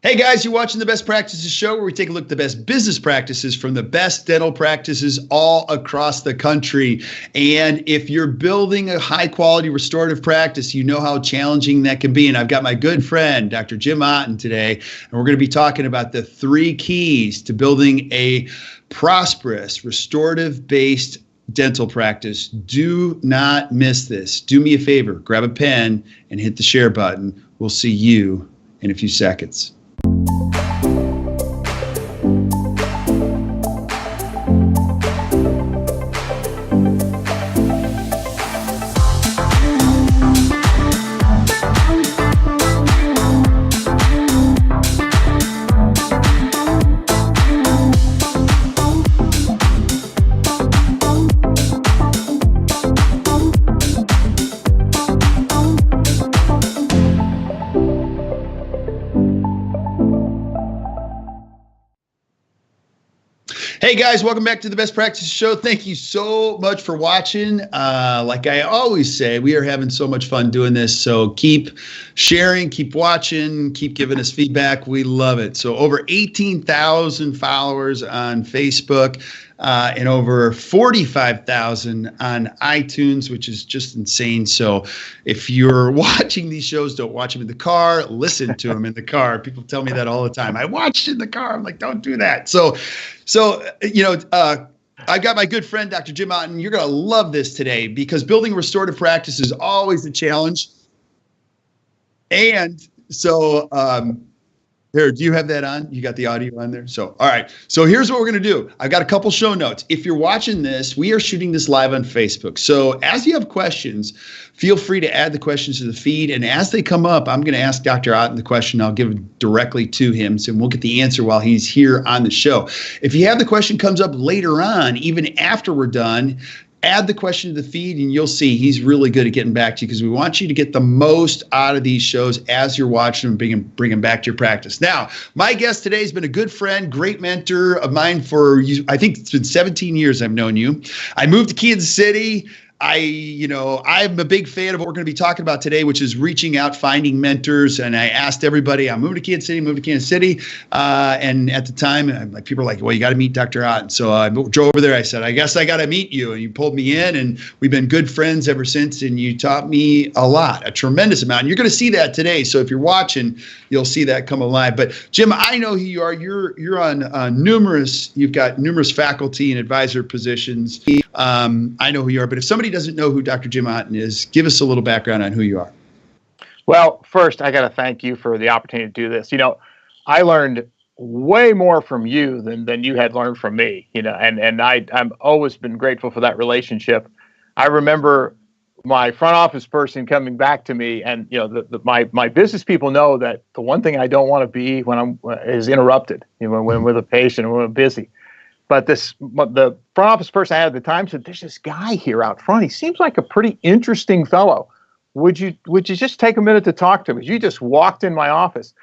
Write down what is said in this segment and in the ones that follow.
Hey guys, you're watching the Best Practices Show, where we take a look at the best business practices from the best dental practices all across the country. And if you're building a high quality restorative practice, you know how challenging that can be. And I've got my good friend, Dr. Jim Otten, today, and we're going to be talking about the 3 keys to building a prosperous, restorative-based dental practice. Do not miss this. Do me a favor, grab a pen and hit the share button. We'll see you in a few seconds. Hey guys, welcome back to the Best Practices Show. Thank you so much for watching. Like I always say, we are having so much fun doing this. So keep sharing, keep watching, keep giving us feedback. We love it. So over 18,000 followers on Facebook and over 45,000 on iTunes, which is just insane. So if you're watching these shows, don't watch them in the car, listen to them in the car. People tell me that all the time. I watched in the car. I'm like, don't do that. So I've got my good friend, Dr. Jim Otten. You're going to love this today because building restorative practice is always a challenge. And so, here, do you have that on? You got the audio on there? So, all right. So here's what we're going to do. I've got a couple show notes. If you're watching this, we are shooting this live on Facebook. So as you have questions, feel free to add the questions to the feed. And as they come up, I'm going to ask Dr. Otten the question. I'll give it directly to him. So we'll get the answer while he's here on the show. If you have the question comes up later on, even after we're done, add the question to the feed and you'll see he's really good at getting back to you because we want you to get the most out of these shows as you're watching them, bring them back to your practice. Now, my guest today has been a good friend, great mentor of mine for, I think it's been 17 years I've known you. I moved to Kansas City. I'm a big fan of what we're going to be talking about today, which is reaching out, finding mentors. And I asked everybody, I'm moving to Kansas City, and at the time, people are like, well, you got to meet Dr. Otten. So I drove over there. I said, I guess I got to meet you. And you pulled me in, and we've been good friends ever since. And you taught me a lot, a tremendous amount. And you're going to see that today. So if you're watching, you'll see that come alive. But Jim, I know who you are. You're on you've got numerous faculty and advisor positions. I know who you are. But if somebody doesn't know who Dr. Jim Otten is, give us a little background on who you are. Well, first, I got to thank you for the opportunity to do this. I learned way more from you than you had learned from me, and I've always been grateful for that relationship. I remember my front office person coming back to me, and my business people know that the one thing I don't want to be is interrupted, when with a patient and when I'm busy. But the front office person I had at the time said, there's this guy here out front. He seems like a pretty interesting fellow. Would you just take a minute to talk to him? You just walked in my office.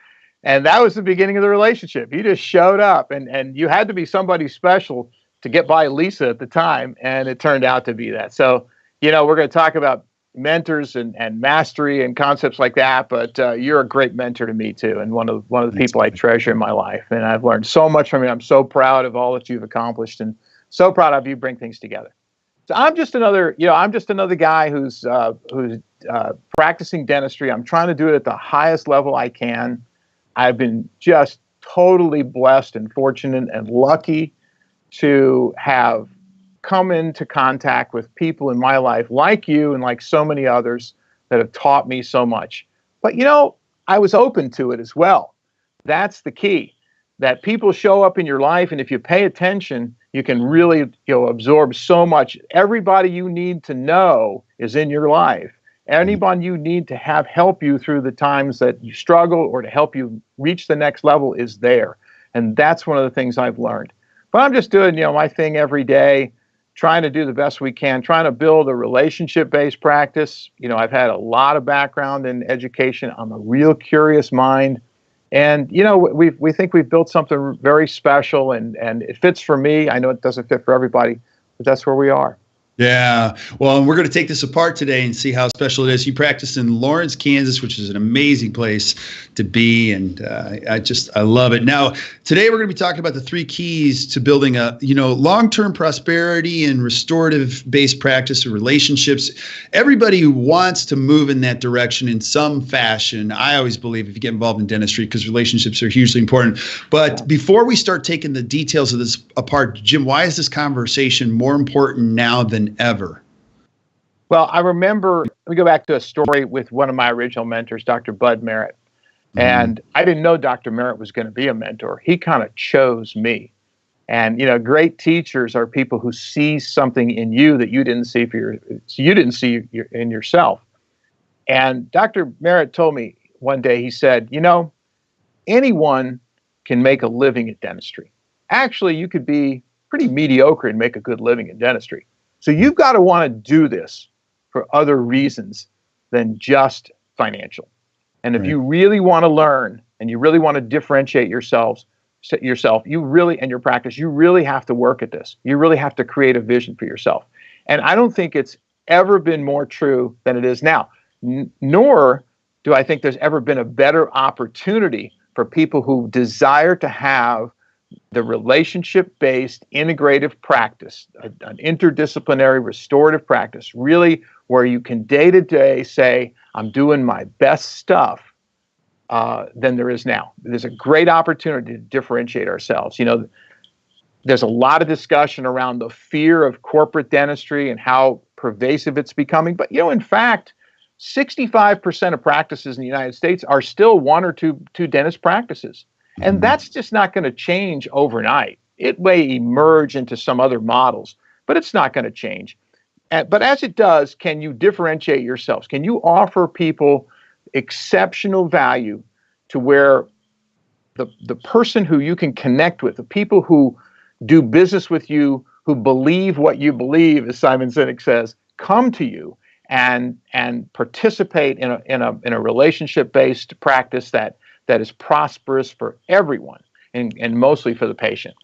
And that was the beginning of the relationship. You just showed up, and you had to be somebody special to get by Lisa at the time. And it turned out to be that. So, we're going to talk about mentors and mastery and concepts like that, but you're a great mentor to me too, and one of the people I treasure in my life, and I've learned so much from you. I'm so proud of all that you've accomplished, and so proud of you bring things together. So I'm just another guy who's practicing dentistry. I'm trying to do it at the highest level I can. I've been just totally blessed and fortunate and lucky to have come into contact with people in my life like you and like so many others that have taught me so much. But, I was open to it as well. That's the key, that people show up in your life. And if you pay attention, you can really, absorb so much. Everybody you need to know is in your life. Anyone you need to have help you through the times that you struggle or to help you reach the next level is there. And that's one of the things I've learned. But I'm just doing, my thing every day, trying to do the best we can, trying to build a relationship-based practice. I've had a lot of background in education. I'm a real curious mind. And, we think we've built something very special, and it fits for me. I know it doesn't fit for everybody, but that's where we are. Yeah. Well, and we're going to take this apart today and see how special it is. You practice in Lawrence, Kansas, which is an amazing place to be. And I love it. Now, today we're going to be talking about the 3 keys to building a, long-term prosperity and restorative based practice of relationships. Everybody wants to move in that direction in some fashion. I always believe if you get involved in dentistry, because relationships are hugely important. But before we start taking the details of this apart, Jim, why is this conversation more important now than ever? Well, I remember, let me go back to a story with one of my original mentors, Dr. Bud Merritt. And I didn't know Dr. Merritt was going to be a mentor. He kind of chose me. And, great teachers are people who see something in you that you didn't see in yourself. And Dr. Merritt told me one day, he said, anyone can make a living at dentistry. Actually, you could be pretty mediocre and make a good living in dentistry. So you've got to want to do this for other reasons than just financial. And if you really want to learn and you really want to differentiate yourself, you really, and your practice, you really have to work at this. You really have to create a vision for yourself. And I don't think it's ever been more true than it is now. Nor do I think there's ever been a better opportunity for people who desire to have the relationship-based integrative practice, an interdisciplinary restorative practice, really where you can day-to-day say, I'm doing my best stuff, than there is now. There's a great opportunity to differentiate ourselves. There's a lot of discussion around the fear of corporate dentistry and how pervasive it's becoming. But, in fact, 65% of practices in the United States are still 1 or 2 dentist practices. And that's just not going to change overnight. It may emerge into some other models, but it's not going to change. But as it does, can you differentiate yourselves? Can you offer people exceptional value to where the person who you can connect with, the people who do business with you, who believe what you believe, as Simon Sinek says, come to you and participate in a relationship-based practice that is prosperous for everyone and mostly for the patient.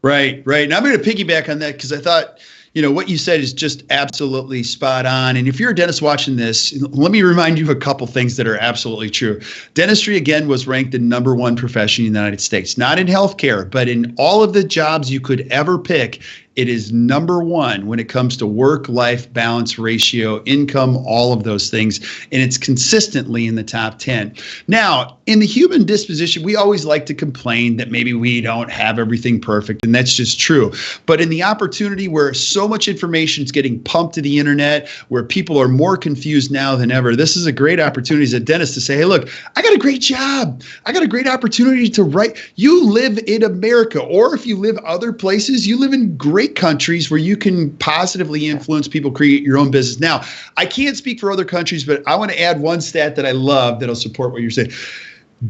Right. And I'm going to piggyback on that because I thought, what you said is just absolutely spot on. And if you're a dentist watching this, let me remind you of a couple things that are absolutely true. Dentistry, again, was ranked the #1 profession in the United States, not in healthcare, but in all of the jobs you could ever pick. It is #1 when it comes to work-life balance ratio, income, all of those things. And it's consistently in the top 10. Now, in the human disposition, we always like to complain that maybe we don't have everything perfect. And that's just true. But in the opportunity where so much information is getting pumped to the internet, where people are more confused now than ever, this is a great opportunity as a dentist to say, hey, look, I got a great job. I got a great opportunity to write. You live in America, or if you live other places, you live in great countries where you can positively influence people, create your own business. Now, I can't speak for other countries, but I want to add one stat that I love that'll support what you're saying.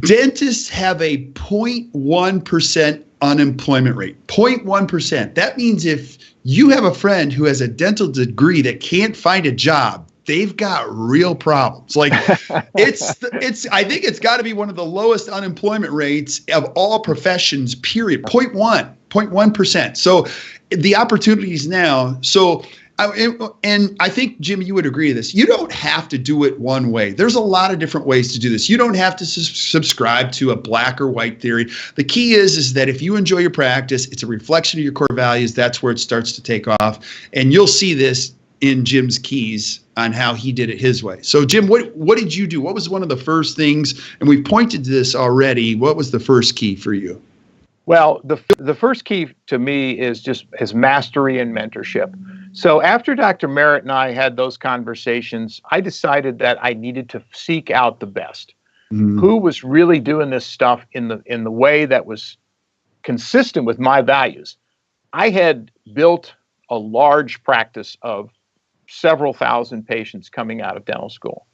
Dentists have a 0.1% unemployment rate. 0.1%. That means if you have a friend who has a dental degree that can't find a job, they've got real problems. Like I think it's got to be one of the lowest unemployment rates of all professions, period. 0.1%. So the opportunities now. So, and I think, Jim, you would agree to this. You don't have to do it one way. There's a lot of different ways to do this. You don't have to subscribe to a black or white theory. The key is that if you enjoy your practice, it's a reflection of your core values. That's where it starts to take off. And you'll see this in Jim's keys on how he did it his way. So, Jim, what did you do? What was one of the first things? And we've pointed to this already. What was the first key for you? Well, the first key to me is mastery and mentorship. So after Dr. Merritt and I had those conversations, I decided that I needed to seek out the best. Who was really doing this stuff in the way that was consistent with my values. I had built a large practice of several thousand patients coming out of dental school.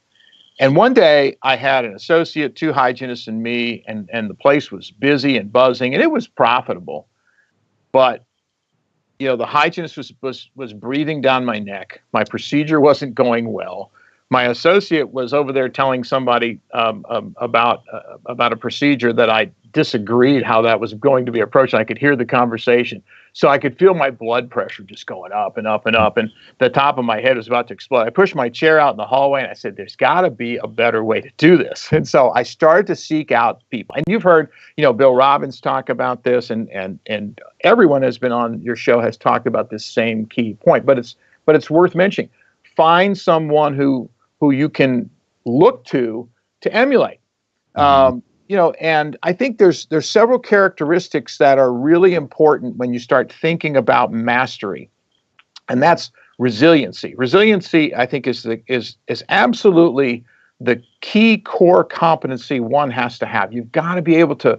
And one day I had an associate, 2 hygienists, and me, and the place was busy and buzzing, and it was profitable. But the hygienist was breathing down my neck. My procedure wasn't going well. My associate was over there telling somebody about a procedure that I disagreed how that was going to be approached. I could hear the conversation. So I could feel my blood pressure just going up and up and up, and the top of my head was about to explode. I pushed my chair out in the hallway, and I said, there's got to be a better way to do this. And so I started to seek out people. And you've heard, Bill Robbins talk about this, and everyone has been on your show has talked about this same key point. But it's worth mentioning. Find someone who you can look to emulate. And I think there's several characteristics that are really important when you start thinking about mastery, and that's resiliency. Resiliency, I think, is absolutely the key core competency one has to have. You've got to be able to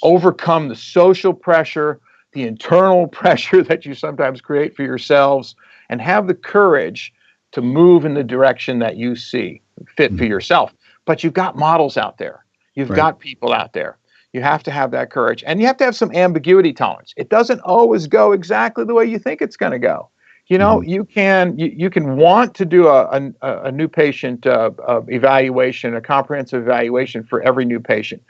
overcome the social pressure, the internal pressure that you sometimes create for yourselves, and have the courage to move in the direction that you see fit for yourself. But you've got models out there. You've got people out there. You have to have that courage, and you have to have some ambiguity tolerance. It doesn't always go exactly the way you think it's going to go. You can want to do a new patient evaluation, a comprehensive evaluation for every new patient,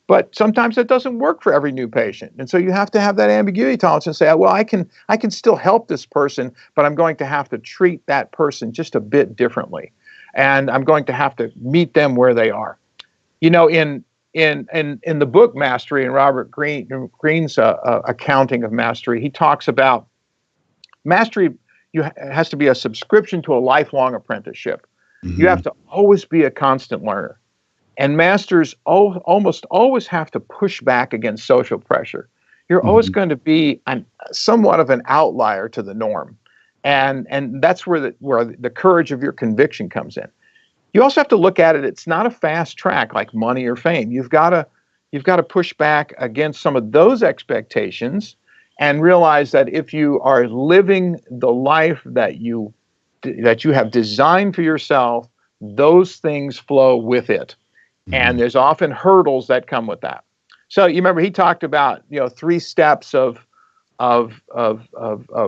but sometimes it doesn't work for every new patient, and so you have to have that ambiguity tolerance and say, well, I can still help this person, but I'm going to have to treat that person just a bit differently, and I'm going to have to meet them where they are. In the book Mastery, and Robert Greene's accounting of mastery, he talks about mastery has to be a subscription to a lifelong apprenticeship. You have to always be a constant learner. And masters almost always have to push back against social pressure. You're always going to be somewhat of an outlier to the norm. And that's where the courage of your conviction comes in. You also have to look at it. It's not a fast track like money or fame. You've got to push back against some of those expectations and realize that if you are living the life that you have designed for yourself, those things flow with it. And there's often hurdles that come with that. So you remember he talked about 3 steps of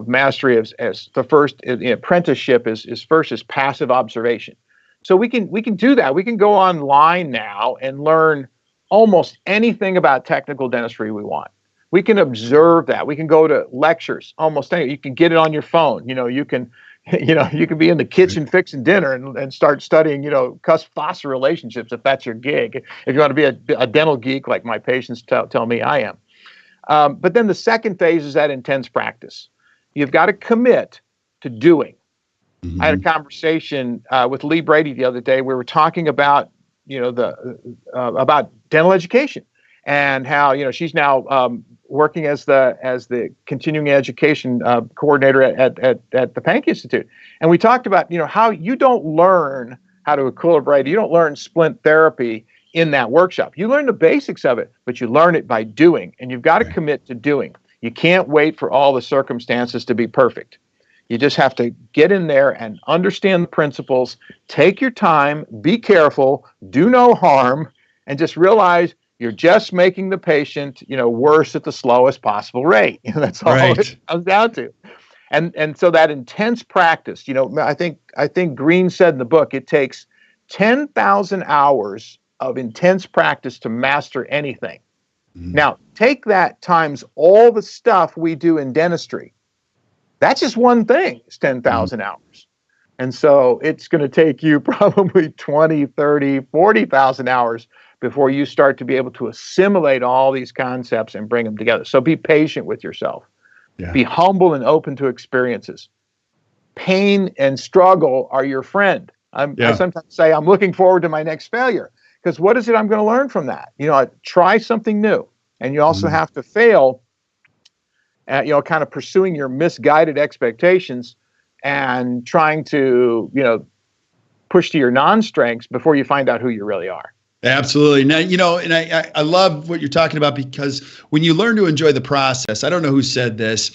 mastery as the first apprenticeship is first is passive observation. So we can do that. We can go online now and learn almost anything about technical dentistry we want. We can observe that. We can go to lectures, almost anything. You can get it on your phone. You can be in the kitchen fixing dinner and start studying, cuss-foster relationships if that's your gig. If you want to be a dental geek like my patients tell me I am. But then the second phase is that intense practice. You've got to commit to doing. I had a conversation with Lee Brady the other day. We were talking about, about dental education and how, she's now working as the continuing education coordinator at the Pankey Institute. And we talked about, how you don't learn how to equilibrate. You don't learn splint therapy in that workshop. You learn the basics of it, but you learn it by doing, and you've got to commit to doing. You can't wait for all the circumstances to be perfect. You just have to get in there and understand the principles, take your time, be careful, do no harm, and just realize you're just making the patient, worse at the slowest possible rate. That's all it comes down to. And so that intense practice, I think Greene said in the book, it takes 10,000 hours of intense practice to master anything. Now, take that times all the stuff we do in dentistry. That's just one thing. It's 10,000 hours. And so it's going to take you probably 20, 30, 40,000 hours before you start to be able to assimilate all these concepts and bring them together. So be patient with yourself. Yeah. Be humble and open to experiences. Pain and struggle are your friend. I sometimes say I'm looking forward to my next failure, because what is it I'm going to learn from that? Try something new. And you also have to fail at, kind of pursuing your misguided expectations and trying to, push to your non-strengths before you find out who you really are. Absolutely. Now, and I love what you're talking about, because when you learn to enjoy the process, I don't know who said this,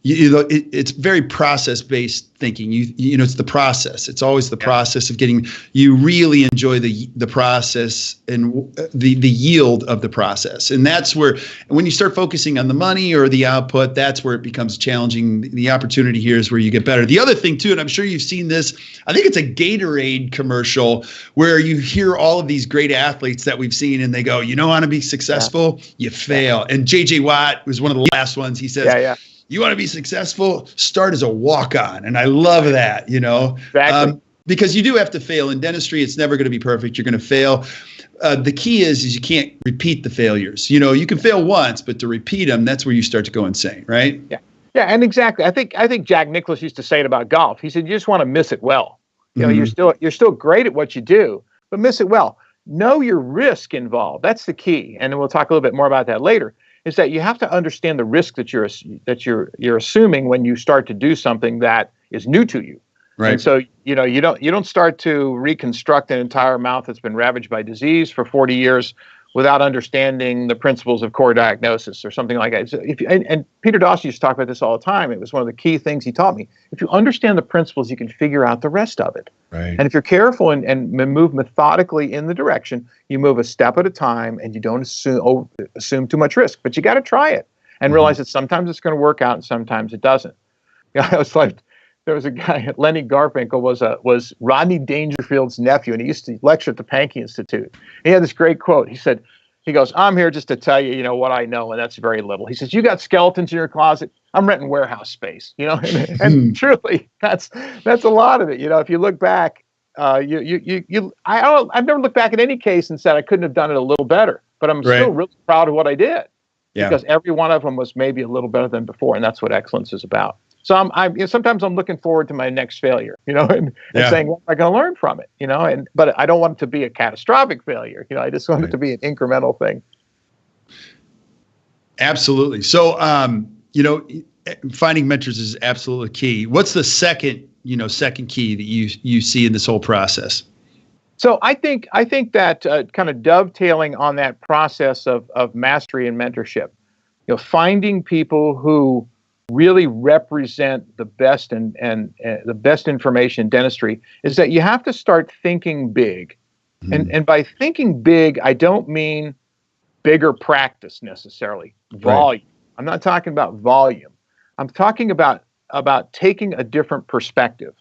it's very process-based thinking. You know, it's the process. It's always the process of getting. You really enjoy the process and the yield of the process, and that's where when you start focusing on the money or the output, that's where it becomes challenging. The opportunity here is where you get better. The other thing too, and I'm sure you've seen this. I think it's a Gatorade commercial where you hear all of these great athletes that we've seen, and they go, "You know, want to be successful, you fail." And J.J. Watt was one of the last ones. He says, "You want to be successful, start as a walk-on." And I love that, you know, because you do have to fail in dentistry. It's never going to be perfect. You're going to fail. The key is you can't repeat the failures. You know, you can fail once, but to repeat them, that's where you start to go insane, right? Yeah. Yeah, and exactly. I think Jack Nicklaus used to say it about golf. He said, "You just want to miss it well. You know, you're still great at what you do, but miss it well. Know your risk involved. That's the key." And we'll talk a little bit more about that later. Is that you have to understand the risk that you're assuming when you start to do something that is new to you. Right. And so, you know, you don't start to reconstruct an entire mouth that's been ravaged by disease for 40 years without understanding the principles of core diagnosis or something like that. So and Peter Dawson used to talk about this all the time. It was one of the key things he taught me. If you understand the principles, you can figure out the rest of it. Right. And if you're careful and move methodically in the direction, you move a step at a time and you don't assume too much risk. But you got to try it and realize that sometimes it's going to work out and sometimes it doesn't. Yeah, I was like, there was a guy, Lenny Garfinkel was Rodney Dangerfield's nephew, and he used to lecture at the Pankey Institute. He had this great quote. He goes, "I'm here just to tell you, you know, what I know, and that's very little." He says, "You got skeletons in your closet. I'm renting warehouse space." You know, and truly, that's a lot of it. You know, if you look back, I've never looked back at any case and said I couldn't have done it a little better, but I'm still really proud of what I did because every one of them was maybe a little better than before, and that's what excellence is about. So sometimes I'm looking forward to my next failure, you know, and saying, what am I going to learn from it, you know, but I don't want it to be a catastrophic failure. You know, I just want it to be an incremental thing. Absolutely. So, you know, finding mentors is absolutely key. What's the second key that you see in this whole process? So I think that kind of dovetailing on that process of mastery and mentorship, you know, finding people who really represent the best and the best information in dentistry is that you have to start thinking big. And by thinking big, I don't mean bigger practice necessarily, volume. Right. I'm not talking about volume. I'm talking about taking a different perspective,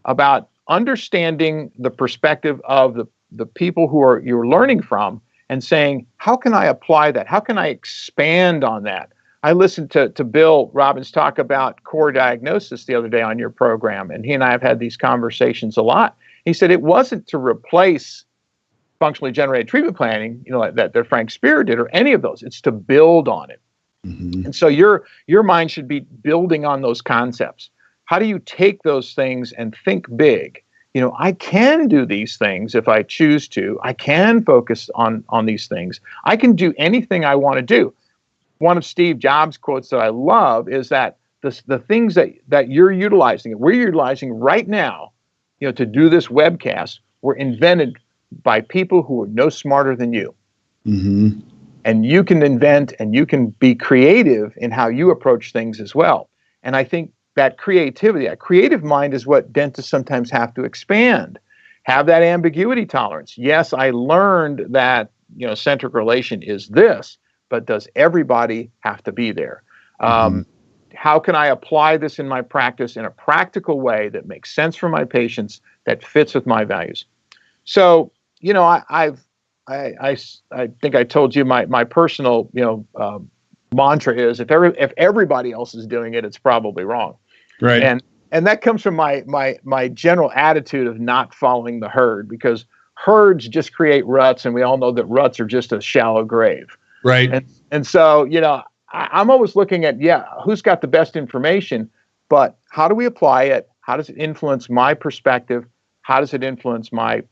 about understanding the perspective of the people who you're learning from and saying, how can I apply that? How can I expand on that? I listened to Bill Robbins talk about core diagnosis the other day on your program, and he and I have had these conversations a lot. He said it wasn't to replace functionally generated treatment planning, you know, that Frank Spear did or any of those. It's to build on it. And so your mind should be building on those concepts. How do you take those things and think big? You know, I can do these things if I choose to. I can focus on these things. I can do anything I want to do. One of Steve Jobs' quotes that I love is that the things that you're utilizing, we're utilizing right now, you know, to do this webcast, were invented by people who are no smarter than you. And you can invent and you can be creative in how you approach things as well. And I think that creativity, a creative mind, is what dentists sometimes have to expand. Have that ambiguity tolerance. Yes, I learned that, you know, centric relation is this, but does everybody have to be there? How can I apply this in my practice in a practical way that makes sense for my patients, that fits with my values? So, you know, I think I told you my personal, you know, mantra is if everybody else is doing it, it's probably wrong. Right. And that comes from my general attitude of not following the herd, because herds just create ruts, and we all know that ruts are just a shallow grave. Right. And so, you know, I'm always looking at, who's got the best information, but how do we apply it? How does it influence my perspective? How does it influence my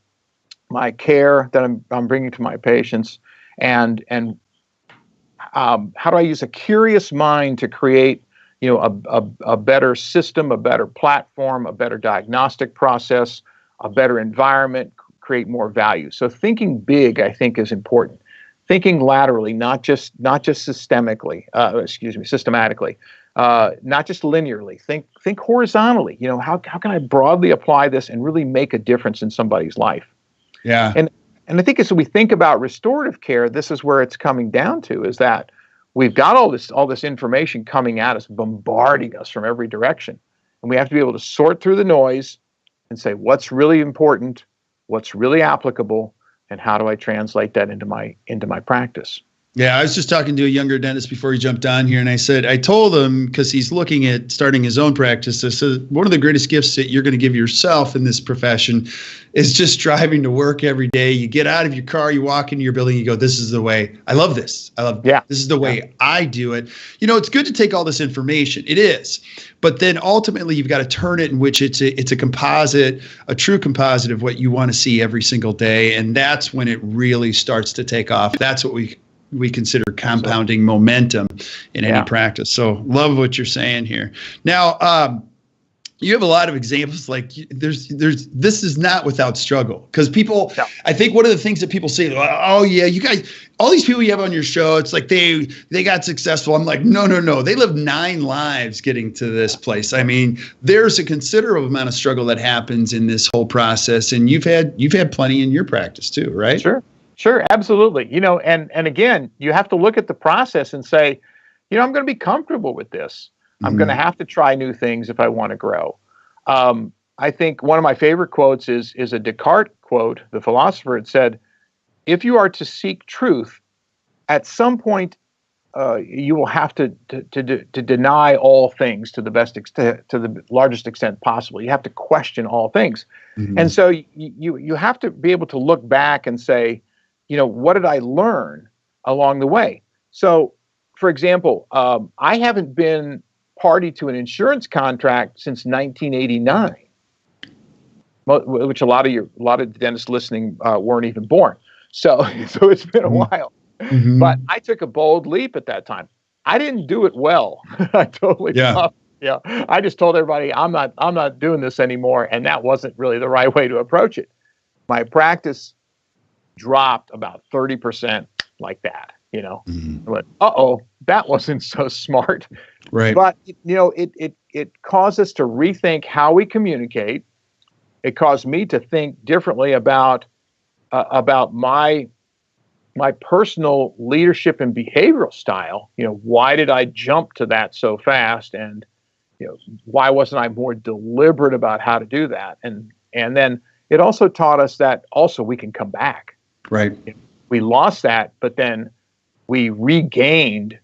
care that I'm bringing to my patients? And how do I use a curious mind to create, you know, a better system, a better platform, a better diagnostic process, a better environment, create more value? So thinking big, I think, is important. Thinking laterally, not just systematically. not just linearly. Think horizontally. How can I broadly apply this and really make a difference in somebody's life? Yeah. And I think as we think about restorative care, this is where it's coming down to, is that we've got all this information coming at us, bombarding us from every direction. And we have to be able to sort through the noise and say, what's really important, what's really applicable, and how do I translate that into my practice? Yeah, I was just talking to a younger dentist before he jumped on here, and I told him, because he's looking at starting his own practice, I said, one of the greatest gifts that you're going to give yourself in this profession is just driving to work every day. You get out of your car, you walk into your building, you go, this is the way. I love this. This is the way I do it. It's good to take all this information. It is. But then ultimately, you've got to turn it in which it's a composite, a true composite of what you want to see every single day. And that's when it really starts to take off. That's what we consider compounding momentum in any practice. So love what you're saying here. Now, you have a lot of examples. Like this is not without struggle, because people, I think one of the things that people say, oh yeah, you guys, all these people you have on your show, it's like they got successful. I'm like, no. They lived 9 lives getting to this place. I mean, there's a considerable amount of struggle that happens in this whole process. And you've had plenty in your practice too, right? Sure, absolutely. And again, you have to look at the process and say, I'm going to be comfortable with this. I'm going to have to try new things if I want to grow. I think one of my favorite quotes is a Descartes quote, the philosopher. It said, if you are to seek truth, at some point you will have to deny all things to the largest extent possible. You have to question all things. And so you have to be able to look back and say, what did I learn along the way? So, for example, I haven't been party to an insurance contract since 1989, which a lot of dentists listening weren't even born. So it's been a while. But I took a bold leap at that time. I didn't do it well. I totally flopped. Yeah. I just told everybody I'm not doing this anymore, and that wasn't really the right way to approach it. My practice dropped about 30% like that. I went, that wasn't so smart. Right. But it caused us to rethink how we communicate. It caused me to think differently about my personal leadership and behavioral style. Why did I jump to that so fast? And why wasn't I more deliberate about how to do that? And then it also taught us that also we can come back. Right. We lost that, but then we regained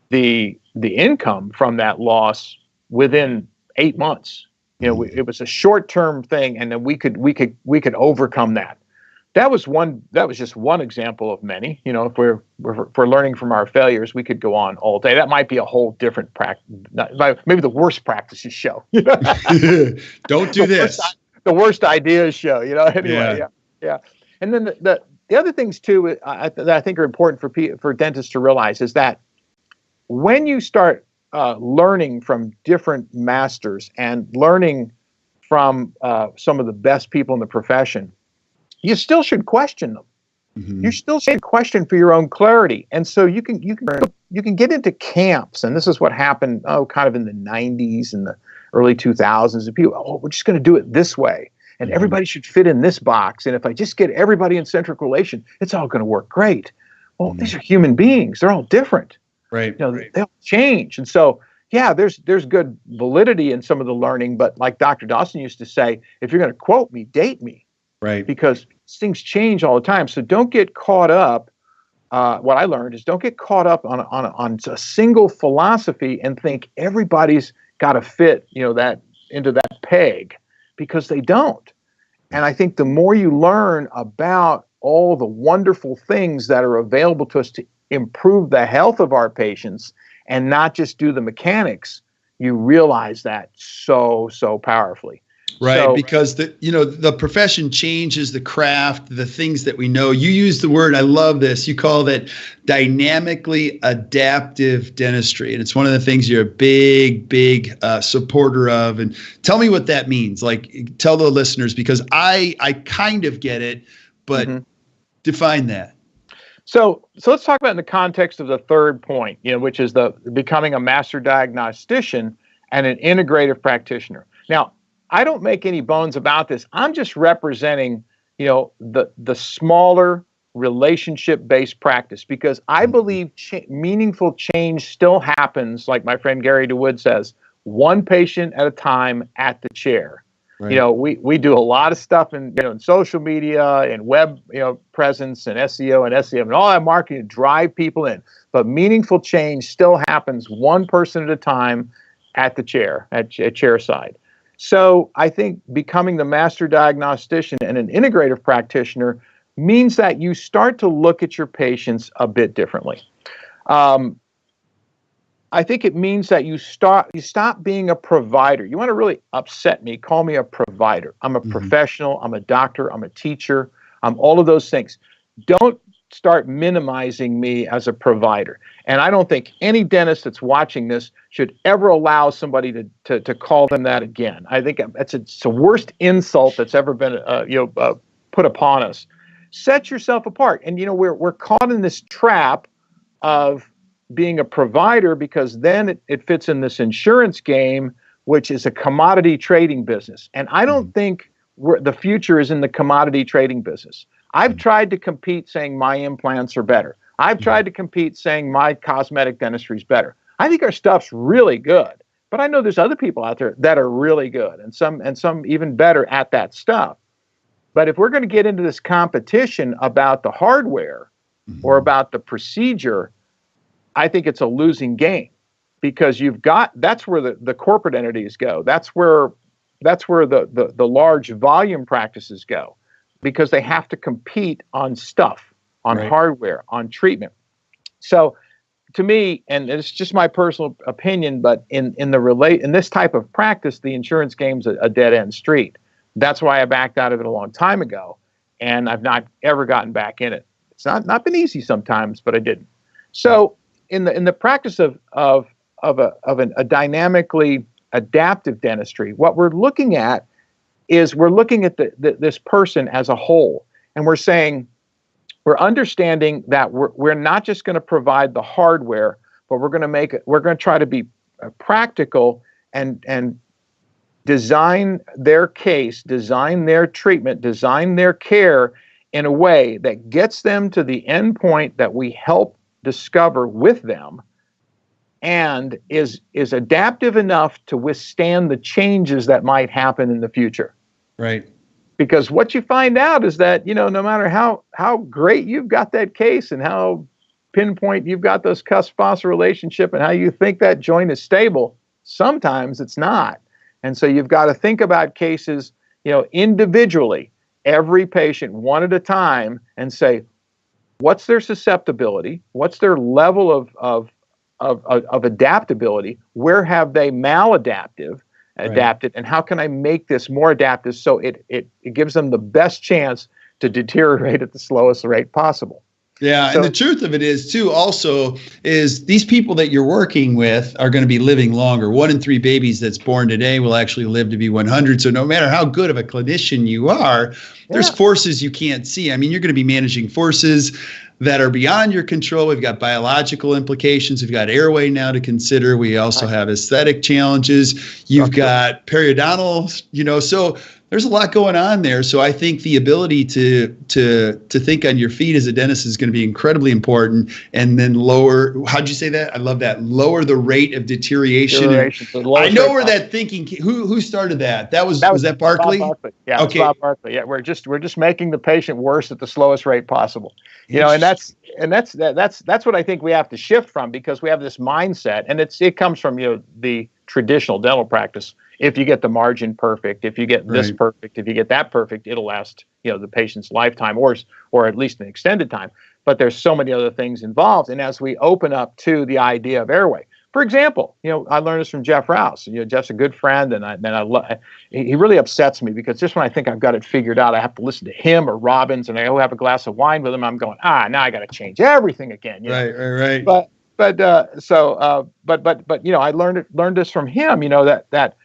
the income from that loss within 8 months. It was a short-term thing, and then we could overcome that. That was just one example of many. If we're learning from our failures, we could go on all day. That might be a whole different practice, maybe the worst practices show. Don't do this. The worst ideas show. Anyway, yeah. And then the other things too that I think are important for dentists to realize is that when you start learning from different masters and learning from some of the best people in the profession, you still should question them. You still should question for your own clarity. And so you can get into camps, and this is what happened kind of in the 90s and the early 2000s. And people, we're just going to do it this way. And everybody should fit in this box. And if I just get everybody in centric relation, it's all going to work great. Well, these are human beings. They're all different. Right. They'll change. And so, there's good validity in some of the learning. But like Dr. Dawson used to say, if you're going to quote me, date me. Right. Because things change all the time. So don't get caught up. What I learned is don't get caught up on a single philosophy and think everybody's got to fit, that into that peg. Because they don't. And I think the more you learn about all the wonderful things that are available to us to improve the health of our patients and not just do the mechanics, you realize that so powerfully. Right, so, because the profession changes, the craft, the things that we know. You use the word, I love this, you call that dynamically adaptive dentistry. And it's one of the things you're a big supporter of. And tell me what that means. Like, tell the listeners, because I kind of get it, but define that. So let's talk about in the context of the third point, which is the becoming a master diagnostician and an integrative practitioner. Now, I don't make any bones about this. I'm just representing, the smaller relationship-based practice, because I believe meaningful change still happens, like my friend Gary DeWood says, one patient at a time at the chair. Right. We do a lot of stuff in social media and web presence and SEO and SEM and all that marketing to drive people in. But meaningful change still happens one person at a time at the chair, at chair side. So I think becoming the master diagnostician and an integrative practitioner means that you start to look at your patients a bit differently. I think it means that you stop being a provider. You want to really upset me, call me a provider. I'm a professional, I'm a doctor, I'm a teacher, I'm all of those things. Don't start minimizing me as a provider. And I don't think any dentist that's watching this should ever allow somebody to call them that again. I think it's the worst insult that's ever been put upon us. Set yourself apart. And we're caught in this trap of being a provider, because then it fits in this insurance game, which is a commodity trading business. And I don't think the future is in the commodity trading business. I've tried to compete saying my implants are better. I've tried to compete saying my cosmetic dentistry is better. I think our stuff's really good, but I know there's other people out there that are really good and some even better at that stuff. But if we're going to get into this competition about the hardware or about the procedure, I think it's a losing game, because that's where the corporate entities go. That's where the large volume practices go, because they have to compete on stuff, on hardware, on treatment. So to me, and it's just my personal opinion, but in this type of practice, the insurance game's a dead end street. That's why I backed out of it a long time ago, and I've not ever gotten back in it. It's not been easy sometimes, but I didn't. So in the practice of a dynamically adaptive dentistry, what we're looking at is we're looking at this person as a whole, and we're understanding that we're not just going to provide the hardware, but we're going to try to be practical and design their case, design their treatment, design their care in a way that gets them to the end point that we help discover with them, and is adaptive enough to withstand the changes that might happen in the future. Right. Because what you find out is that, no matter how great you've got that case and how pinpoint you've got those cusp-sponsor relationship and how you think that joint is stable, sometimes it's not. And so you've got to think about cases, individually, every patient one at a time, and say, what's their susceptibility? What's their level of adaptability? Where have they maladapted? And how can I make this more adaptive so it gives them the best chance to deteriorate at the slowest rate possible? Yeah, and the truth of it is, too, also, is these people that you're working with are going to be living longer. 1 in 3 babies that's born today will actually live to be 100. So no matter how good of a clinician you are, there's forces you can't see. I mean, you're going to be managing forces that are beyond your control. We've got biological implications. We've got airway now to consider. We also have aesthetic challenges. You've got periodontal, so there's a lot going on there. So I think the ability to think on your feet as a dentist is going to be incredibly important. And then how'd you say that? I love that. Lower the rate of deterioration. I know where that thinking, who started that? Was that Barkley? Bob Barkley. Yeah, okay. Bob Barkley. Yeah, we're just making the patient worse at the slowest rate possible. And that's what I think we have to shift from, because we have this mindset, and it comes from the traditional dental practice. If you get the margin perfect, if you get this perfect, if you get that perfect, it'll last the patient's lifetime, or at least an extended time. But there's so many other things involved. And as we open up to the idea of airway, for example, I learned this from Jeff Rouse. Jeff's a good friend, and he really upsets me, because just when I think I've got it figured out, I have to listen to him or Robbins, and I go have a glass of wine with him. I'm going, now I got to change everything again. Right. But I learned this from him. That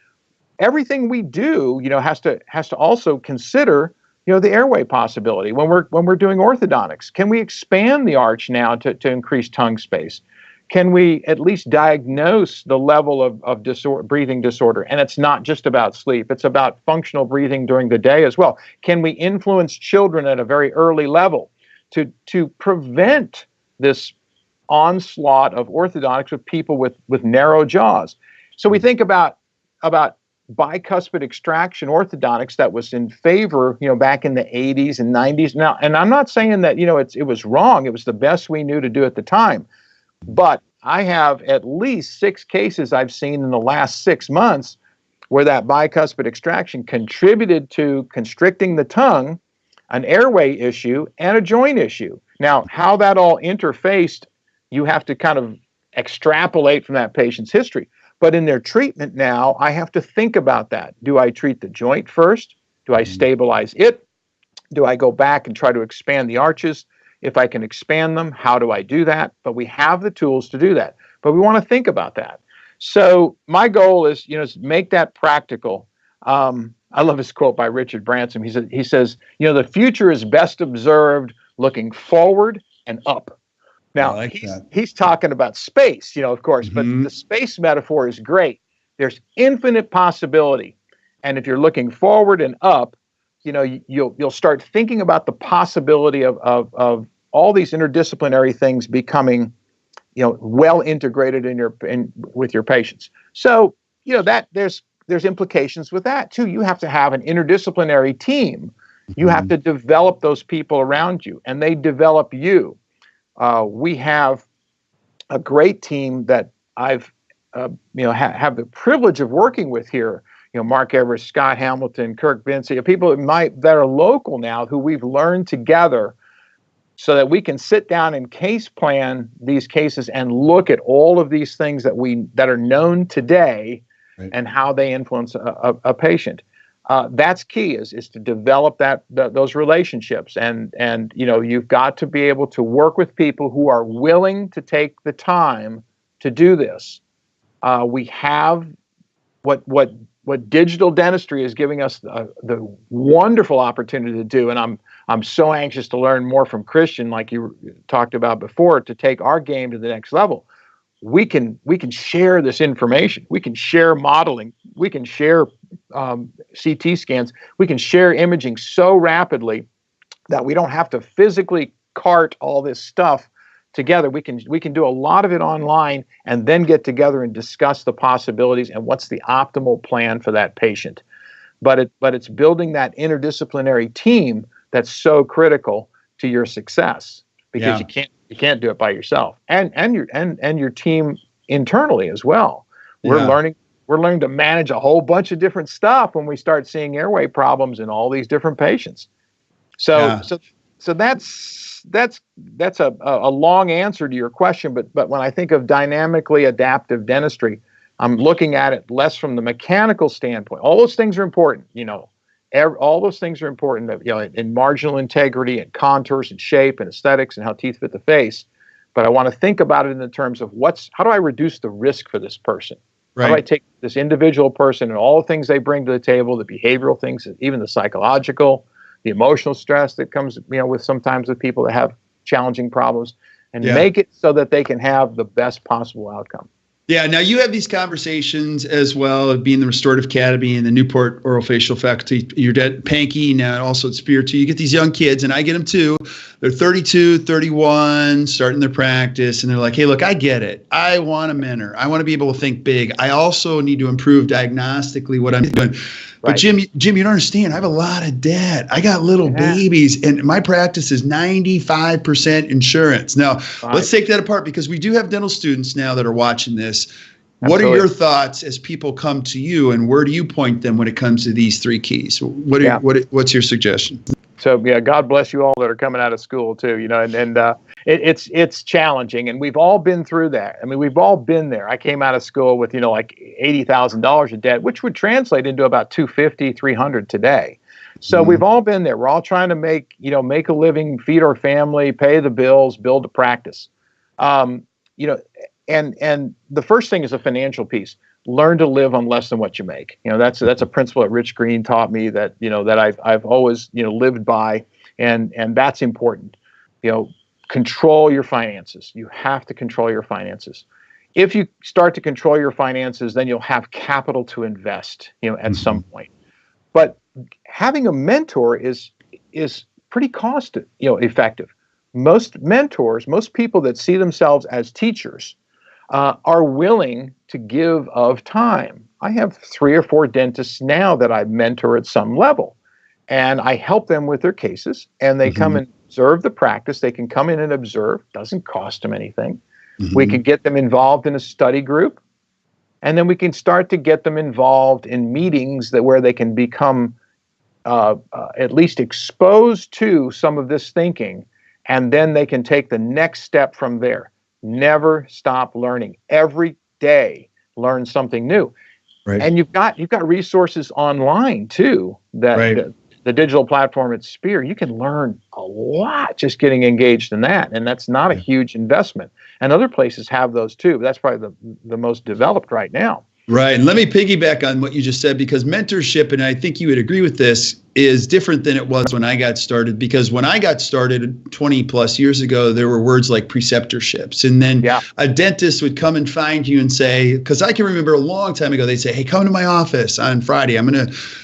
everything we do, has to also consider the airway possibility when we're doing orthodontics. Can we expand the arch now to increase tongue space? Can we at least diagnose the level of breathing disorder? And it's not just about sleep. It's about functional breathing during the day as well. Can we influence children at a very early level to prevent this onslaught of orthodontics with people with narrow jaws? So we think about bicuspid extraction orthodontics that was in favor, back in the 80s and 90s. Now, and I'm not saying that, it was wrong. It was the best we knew to do at the time. But I have at least 6 cases I've seen in the last 6 months where that bicuspid extraction contributed to constricting the tongue, an airway issue, and a joint issue. Now, how that all interfaced, you have to kind of extrapolate from that patient's history. But in their treatment now, I have to think about that. Do I treat the joint first? Do I stabilize it? Do I go back and try to expand the arches? If I can expand them, how do I do that? But we have the tools to do that. But we want to think about that. So my goal is, make that practical. I love this quote by Richard Branson. He says, the future is best observed looking forward and up. Now, he's talking about space, of course, but the space metaphor is great. There's infinite possibility. And if you're looking forward and up, you'll start thinking about the possibility of all these interdisciplinary things becoming, well integrated with your patients. So, that there's implications with that too. You have to have an interdisciplinary team. You have to develop those people around you, and they develop you. We have a great team that I've, have the privilege of working with here. Mark Everest, Scott Hamilton, Kirk Vincey, people that are local now who we've learned together so that we can sit down and case plan these cases and look at all of these things that are known today and how they influence a patient. That's key is to develop those relationships. And you've got to be able to work with people who are willing to take the time to do this. We have what digital dentistry is giving us the wonderful opportunity to do, and I'm so anxious to learn more from Christian, like you talked about before, to take our game to the next level. We can share this information. We can share modeling. We can share CT scans. We can share imaging so rapidly that we don't have to physically cart all this stuff together. We can do a lot of it online and then get together and discuss the possibilities and what's the optimal plan for that patient. But it's building that interdisciplinary team that's so critical to your success, because you can't do it by yourself, and your team internally as well. We're learning to manage a whole bunch of different stuff when we start seeing airway problems in all these different patients. So that's a long answer to your question, but when I think of dynamically adaptive dentistry, I'm looking at it less from the mechanical standpoint. All those things are important, all those things are important, in marginal integrity and contours and shape and aesthetics and how teeth fit the face. But I want to think about it in the terms of how do I reduce the risk for this person? Right. How do I take this individual person and all the things they bring to the table, the behavioral things, even the psychological, the emotional stress that comes, with sometimes with people that have challenging problems, and make it so that they can have the best possible outcome. Yeah. Now you have these conversations as well of being the Restorative Academy and the Newport Orofacial faculty. You're at Pankey now, also at Spear too. You get these young kids, and I get them too. They're 32, 31, starting their practice, and they're like, hey, look, I get it. I want a mentor. I want to be able to think big. I also need to improve diagnostically what I'm doing. But Jim, you don't understand. I have a lot of debt. I got little babies, and my practice is 95% insurance. Now, let's take that apart, because we do have dental students now that are watching this. What are your thoughts as people come to you, and where do you point them when it comes to these 3 keys? What's your suggestion? So God bless you all that are coming out of school too. It's challenging, and we've all been through that. I mean, we've all been there. I came out of school with like $80,000 of debt, which would translate into about $250, $300 today. So we've all been there. We're all trying to make a living, feed our family, pay the bills, build a practice. and the first thing is a financial piece. Learn to live on less than what you make. That's a principle that Rich Green taught me that that I've always lived by, and that's important. Control your finances. You have to control your finances. If you start to control your finances, then you'll have capital to invest, at some point. But having a mentor is pretty cost effective. Most mentors, most people that see themselves as teachers, are willing to give of time. I have 3 or 4 dentists now that I mentor at some level, and I help them with their cases, and they come and observe the practice. They can come in and observe. Doesn't cost them anything. We can get them involved in a study group, and then we can start to get them involved in meetings where they can become at least exposed to some of this thinking, and then they can take the next step from there. Never stop learning. Every day, learn something new. Right. And you've got resources online too. That the digital platform at Spear, you can learn a lot just getting engaged in that, and that's not a huge investment. And other places have those too. But that's probably the most developed right now. Right. And let me piggyback on what you just said, because mentorship, and I think you would agree with this, is different than it was when I got started. Because when I got started 20 plus years ago, there were words like preceptorships. And then a dentist would come and find you and say, because I can remember a long time ago, they'd say, hey, come to my office on Friday.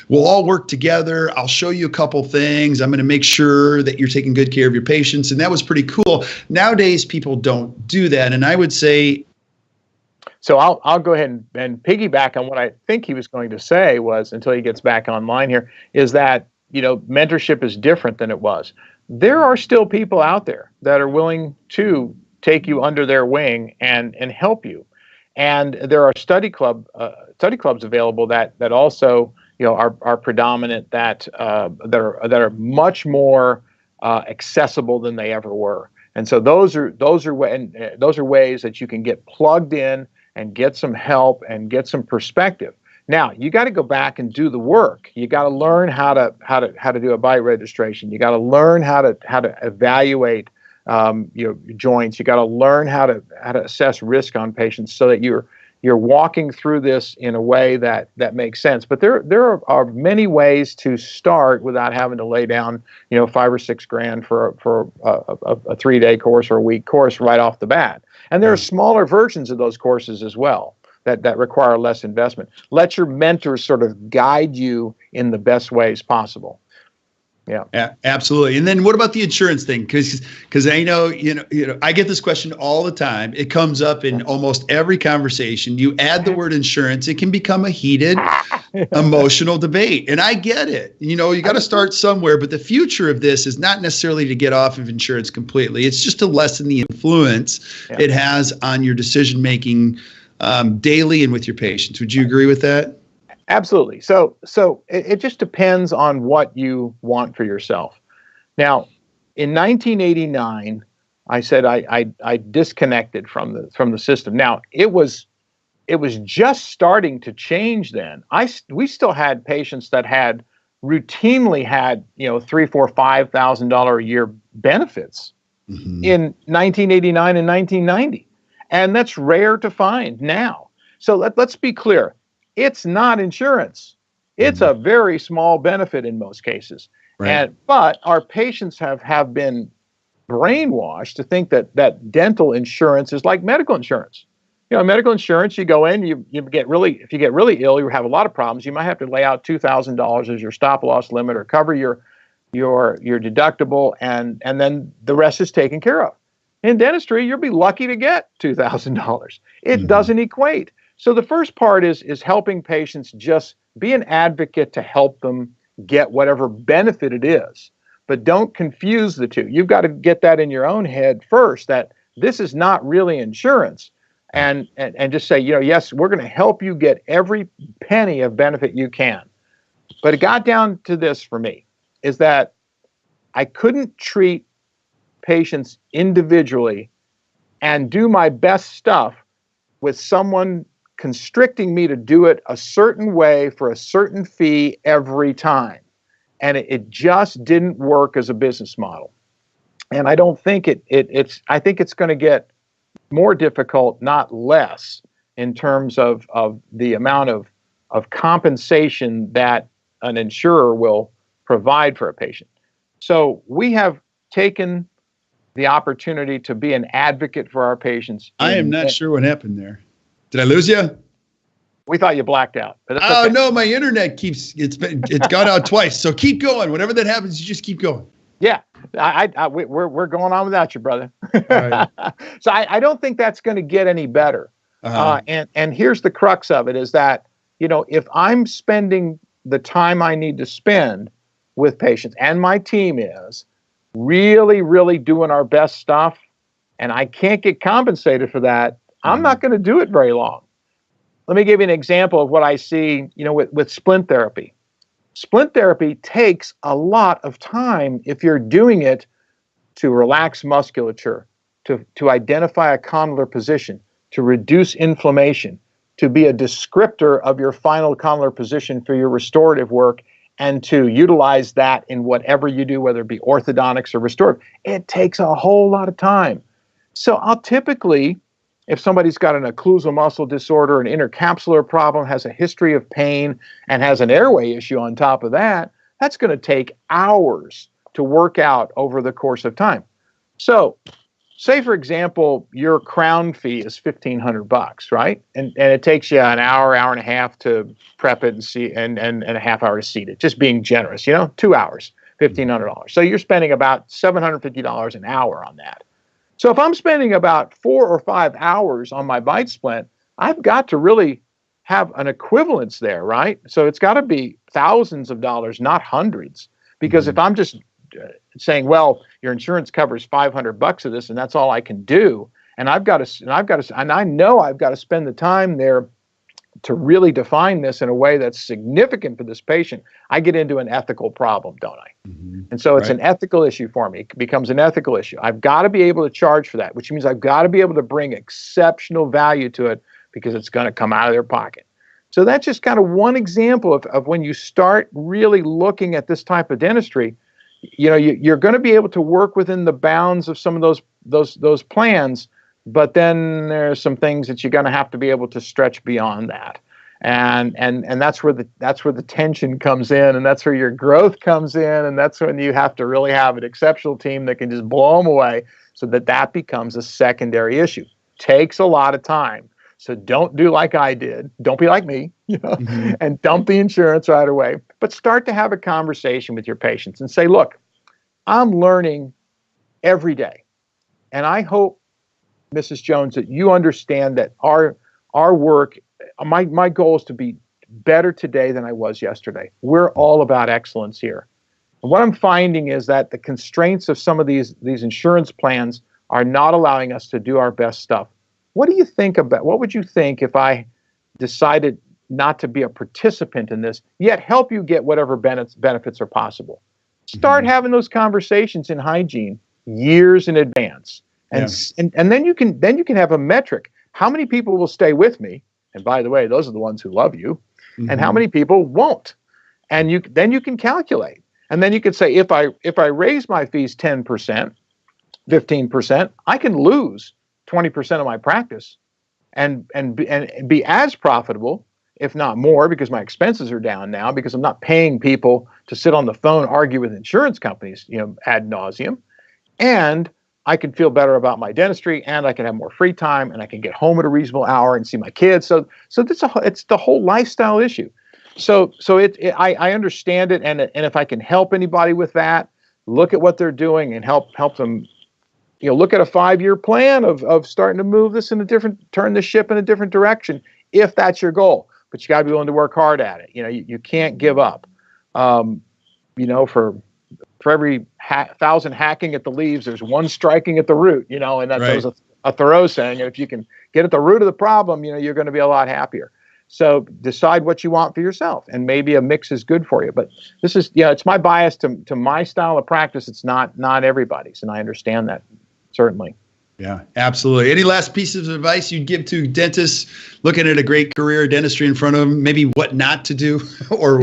We'll all work together. I'll show you a couple things. I'm going to make sure that you're taking good care of your patients. And that was pretty cool. Nowadays, people don't do that. And I would say, so I'll go ahead and piggyback on what I think he was going to say was, until he gets back online here, is that, mentorship is different than it was. There are still people out there that are willing to take you under their wing and help you. And there are study clubs available that also, are predominant, that are much more accessible than they ever were. And so those are ways that you can get plugged in and get some help and get some perspective. Now, you got to go back and do the work. You got to learn how to do a bite registration. You got to learn how to evaluate your joints. You got to learn how to assess risk on patients, so that you're walking through this in a way that makes sense. But there are many ways to start without having to lay down $5 or $6 grand for a 3-day course or a week course right off the bat. And there are smaller versions of those courses as well that require less investment. Let your mentors sort of guide you in the best ways possible. Yeah, absolutely. And then what about the insurance thing? Because I know, I get this question all the time. It comes up in almost every conversation. You add the word insurance, it can become a heated, emotional debate. And I get it. You got to start somewhere. But the future of this is not necessarily to get off of insurance completely. It's just to lessen the influence it has on your decision making daily and with your patients. Would you agree with that? Absolutely. So it just depends on what you want for yourself. Now, in 1989, I said I disconnected from the system. Now, it was just starting to change then. We still had patients that had routinely had $3,000, $4,000, $5,000 a year benefits in 1989 and 1990, and that's rare to find now. So let's be clear. It's not insurance. It's a very small benefit in most cases. Right. But our patients have been brainwashed to think that dental insurance is like medical insurance. Medical insurance, you go in, if you get really ill, you have a lot of problems. You might have to lay out $2,000 as your stop loss limit, or cover your deductible, and then the rest is taken care of. In dentistry, you'll be lucky to get $2,000. It doesn't equate. So the first part is helping patients, just be an advocate to help them get whatever benefit it is. But don't confuse the two. You've got to get that in your own head first, that this is not really insurance. And just say, yes, we're going to help you get every penny of benefit you can. But it got down to this for me, is that I couldn't treat patients individually and do my best stuff with someone constricting me to do it a certain way for a certain fee every time. And it just didn't work as a business model. And I don't think I think it's going to get more difficult, not less, in terms of the amount of compensation that an insurer will provide for a patient. So we have taken the opportunity to be an advocate for our patients. I am not sure what happened there. Did I lose you? We thought you blacked out. But that's oh okay. No, my internet it's gone out twice. So keep going. Whenever that happens, you just keep going. Yeah, we're going on without you, brother. Right. So I don't think that's going to get any better. And here's the crux of it is that, if I'm spending the time I need to spend with patients, and my team is really, really doing our best stuff, and I can't get compensated for that, I'm not going to do it very long. Let me give you an example of what I see, with splint therapy. Splint therapy takes a lot of time if you're doing it to relax musculature, to identify a condylar position, to reduce inflammation, to be a descriptor of your final condylar position for your restorative work, and to utilize that in whatever you do, whether it be orthodontics or restorative. It takes a whole lot of time. So I'll typically, if somebody's got an occlusal muscle disorder, an intercapsular problem, has a history of pain, and has an airway issue on top of that, that's going to take hours to work out over the course of time. So say, for example, your crown fee is $1,500, right? And it takes you an hour, hour and a half to prep it and see, and a half hour to seat it, just being generous, 2 hours, $1,500. So you're spending about $750 an hour on that. So if I'm spending about 4 or 5 hours on my bite splint, I've got to really have an equivalence there, right? So it's got to be thousands of dollars, not hundreds. Because if I'm just saying, well, your insurance covers $500 of this, and that's all I can do, and I know I've got to spend the time there to really define this in a way that's significant for this patient, I get into an ethical problem, don't I? And so it's an ethical issue for me. It becomes an ethical issue. I've got to be able to charge for that, which means I've got to be able to bring exceptional value to it because it's going to come out of their pocket. So that's just kind of one example of when you start really looking at this type of dentistry, you're going to be able to work within the bounds of some of those plans. But then there's some things that you're going to have to be able to stretch beyond that, and that's where the tension comes in, and that's where your growth comes in, and that's when you have to really have an exceptional team that can just blow them away, so that becomes a secondary issue. Takes a lot of time, so don't do like I did. Don't be like me, and dump the insurance right away. But start to have a conversation with your patients and say, look, I'm learning every day, and I hope, Mrs. Jones, that you understand that our work, my goal is to be better today than I was yesterday. We're all about excellence here. And what I'm finding is that the constraints of some of these insurance plans are not allowing us to do our best stuff. What would you think if I decided not to be a participant in this, yet help you get whatever benefits are possible? Start having those conversations in hygiene years in advance. And then you can have a metric. How many people will stay with me? And by the way, those are the ones who love you. And how many people won't? And then you can calculate. And then you can say, if I raise my fees 10%, 15%, I can lose 20% of my practice and be as profitable, if not more, because my expenses are down now, because I'm not paying people to sit on the phone, argue with insurance companies, ad nauseum. And I can feel better about my dentistry, and I can have more free time, and I can get home at a reasonable hour and see my kids. So it's the whole lifestyle issue. So I understand it, and if I can help anybody with that, look at what they're doing and help them. Look at a 5-year plan of starting to move this turn the ship in a different direction, if that's your goal. But you got to be willing to work hard at it. You can't give up. For every 1,000 hacking at the leaves, there's one striking at the root, and that's a Thoreau saying. And if you can get at the root of the problem, you're going to be a lot happier. So decide what you want for yourself, and maybe a mix is good for you. But this is, it's my bias to my style of practice. It's not everybody's, and I understand that, certainly. Yeah, absolutely. Any last pieces of advice you'd give to dentists looking at a great career dentistry in front of them? Maybe what not to do, or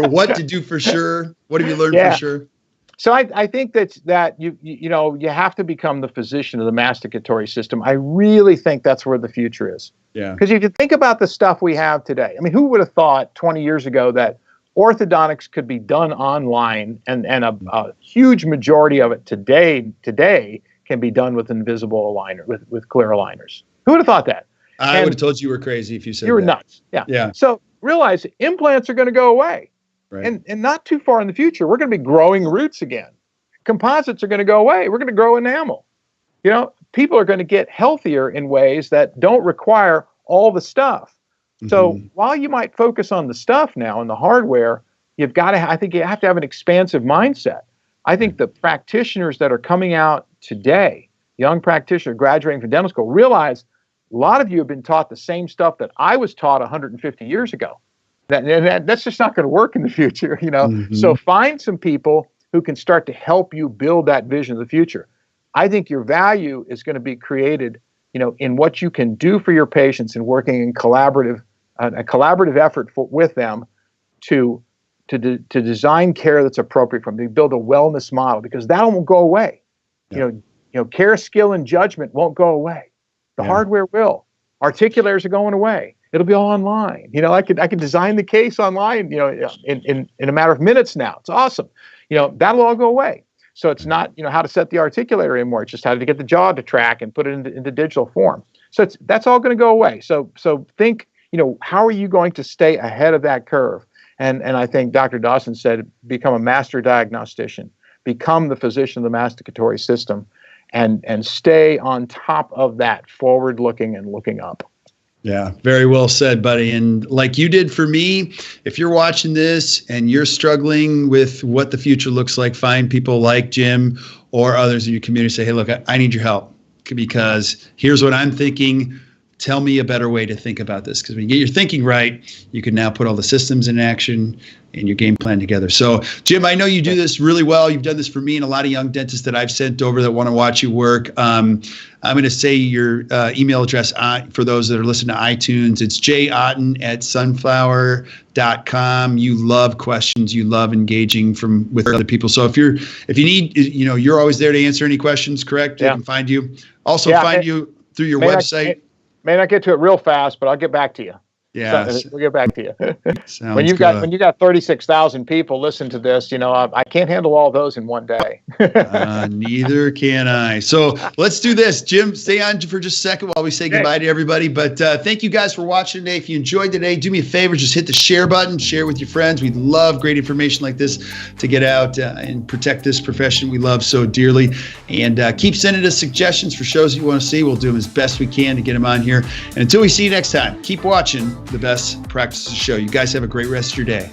what to do for sure? What have you learned for sure? So I think that you have to become the physician of the masticatory system. I really think that's where the future is. Yeah. Because if you think about the stuff we have today, I mean, who would have thought 20 years ago that orthodontics could be done online, and a huge majority of it today can be done with invisible aligner, with clear aligners. Who would have thought that? I would have told you were crazy if you said you were that. nuts. Yeah. Yeah. So realize implants are going to go away. Right. And not too far in the future, we're going to be growing roots again. Composites are going to go away. We're going to grow enamel. You know, people are going to get healthier in ways that don't require all the stuff. So while you might focus on the stuff now and the hardware, I think you have to have an expansive mindset. I think the practitioners that are coming out today, young practitioners graduating from dental school, realize a lot of you have been taught the same stuff that I was taught 150 years ago. That's just not going to work in the future, you know. So find some people who can start to help you build that vision of the future. I think your value is going to be created, you know, in what you can do for your patients and working in a collaborative effort with them to design care that's appropriate for them. To build a wellness model, because that won't go away. Yeah. You know, care, skill, and judgment won't go away. The hardware will. Articulators are going away. It'll be all online. You know, I could design the case online, you know, in a matter of minutes now. It's awesome. You know, that'll all go away. So it's not, you know, how to set the articulator anymore. It's just how to get the jaw to track and put it into digital form. So that's all going to go away. So think, you know, how are you going to stay ahead of that curve? And I think Dr. Dawson said, become a master diagnostician, become the physician of the masticatory system, and stay on top of that, forward looking and looking up. Yeah, very well said, buddy. And like you did for me, if you're watching this and you're struggling with what the future looks like, find people like Jim or others in your community. Say, hey, look, I need your help, because here's what I'm thinking. Tell me a better way to think about this. Because when you get your thinking right, you can now put all the systems in action and your game plan together. So, Jim, I know you do this really well. You've done this for me and a lot of young dentists that I've sent over that want to watch you work. I'm going to say your email address for those that are listening to iTunes. It's jotten@sunflower.com. You love questions. You love engaging with other people. So if you need, you know, you're always there to answer any questions, correct? Yeah. They can find you. Also find you through your website. May not get to it real fast, but I'll get back to you. Yeah, so we'll get back to you. When you got 36,000 people listen to this, you know, I can't handle all those in one day. Neither can I. So let's do this, Jim. Stay on for just a second while we say goodbye to everybody. But thank you guys for watching today. If you enjoyed today, do me a favor, just hit the share button, share with your friends. We love great information like this to get out and protect this profession we love so dearly. And keep sending us suggestions for shows you want to see. We'll do them as best we can to get them on here. And until we see you next time, keep watching the Best Practices Show. You guys have a great rest of your day.